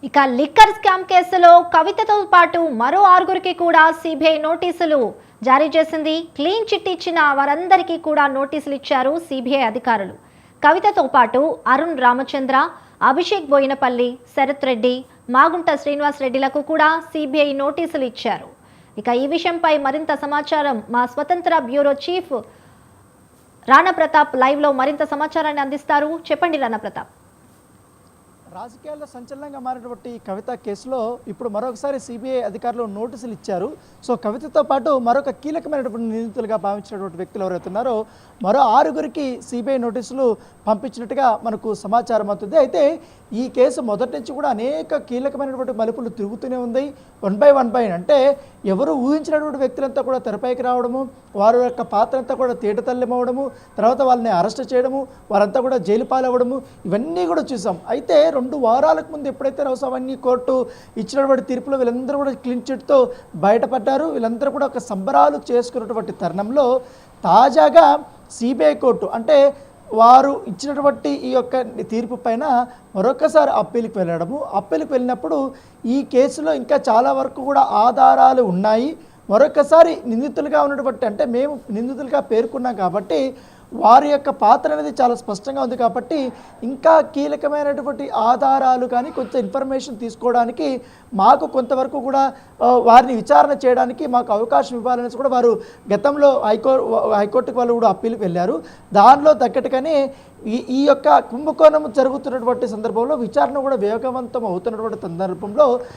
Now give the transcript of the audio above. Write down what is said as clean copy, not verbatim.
ఇక liquor scam కేసులో కవితతో పాటు మరో ఆరుగురికి కూడా సిబిఐ నోటీసులు జారీ చేసింది. క్లీన్ చిట్ ఇచ్చిన వారందరికీ కూడా నోటీసులు ఇచ్చారు సిబిఐ అధికారులు. కవితతో పాటు అరుణ్ రామచంద్ర, అభిషేక్ బోయినపల్లి, శరత్ రెడ్డి, మాగుంట శ్రీనివాస్ రెడ్డిలకు కూడా సిబిఐ నోటీసులు ఇచ్చారు. ఇక ఈ విషయంపై మరింత సమాచారం మా స్వతంత్ర bureau chief Rana Pratap live లో మరింత సమాచారాన్ని అందిస్తారు. చెప్పండి రాణా ప్రతాప్. రాజకీయాల్లో సంచలనంగా మారినటువంటి కవిత కేసులో ఇప్పుడు మరొకసారి సిబిఐ అధికారులు నోటీసులు ఇచ్చారు. సో కవితతో పాటు మరొక కీలకమైనటువంటి నిందితులుగా భావించినటువంటి వ్యక్తులు ఎవరైతే ఉన్నారో మరో ఆరుగురికి సిబిఐ నోటీసులు పంపించినట్టుగా మనకు సమాచారం అవుతుంది. అయితే ఈ కేసు మొదటి నుంచి కూడా అనేక కీలకమైనటువంటి మలుపులు తిరుగుతూనే ఉంది. వన్ బై అంటే ఎవరు ఊహించినటువంటి వ్యక్తులంతా కూడా తెరపైకి రావడము, వారి యొక్క పాత్ర అంతా కూడా తేటతల్లమవడము, తర్వాత వాళ్ళని అరెస్ట్ చేయడము, వారంతా కూడా జైలు పాలవ్వడము, ఇవన్నీ కూడా చూసాం. అయితే 2 వారాలకు ముందు ఎప్పుడైతే రౌసావన్నీ కోర్టు ఇచ్చినటువంటి తీర్పులో వీళ్ళందరూ కూడా క్లీన్ చిట్తో బయటపడ్డారు. వీళ్ళందరూ కూడా ఒక సంబరాలు చేసుకున్నటువంటి తరుణంలో తాజాగా సిబిఐ కోర్టు అంటే వారు ఇచ్చినటువంటి ఈ యొక్క తీర్పు పైన మరొకసారి అప్పీల్కి వెళ్ళినప్పుడు ఈ కేసులో ఇంకా చాలా వరకు కూడా ఆధారాలు ఉన్నాయి. మరొకసారి నిందితులుగా ఉన్నటువంటి అంటే మేము నిందితులుగా పేర్కొన్నాం కాబట్టి వారి యొక్క పాత్ర అనేది చాలా స్పష్టంగా ఉంది కాబట్టి ఇంకా కీలకమైనటువంటి ఆధారాలు కానీ కొంచెం ఇన్ఫర్మేషన్ తీసుకోవడానికి మాకు కొంతవరకు కూడా వారిని విచారణ చేయడానికి మాకు అవకాశం ఇవ్వాలనేసి కూడా వారు గతంలో హైకోర్టుకు వాళ్ళు కూడా అప్పీల్కి వెళ్ళారు. దానిలో తగ్గట్టుగానే ఈ యొక్క కుంభకోణం జరుగుతున్నటువంటి సందర్భంలో విచారణ కూడా వేగవంతం అవుతున్నటువంటి సందర్భంలో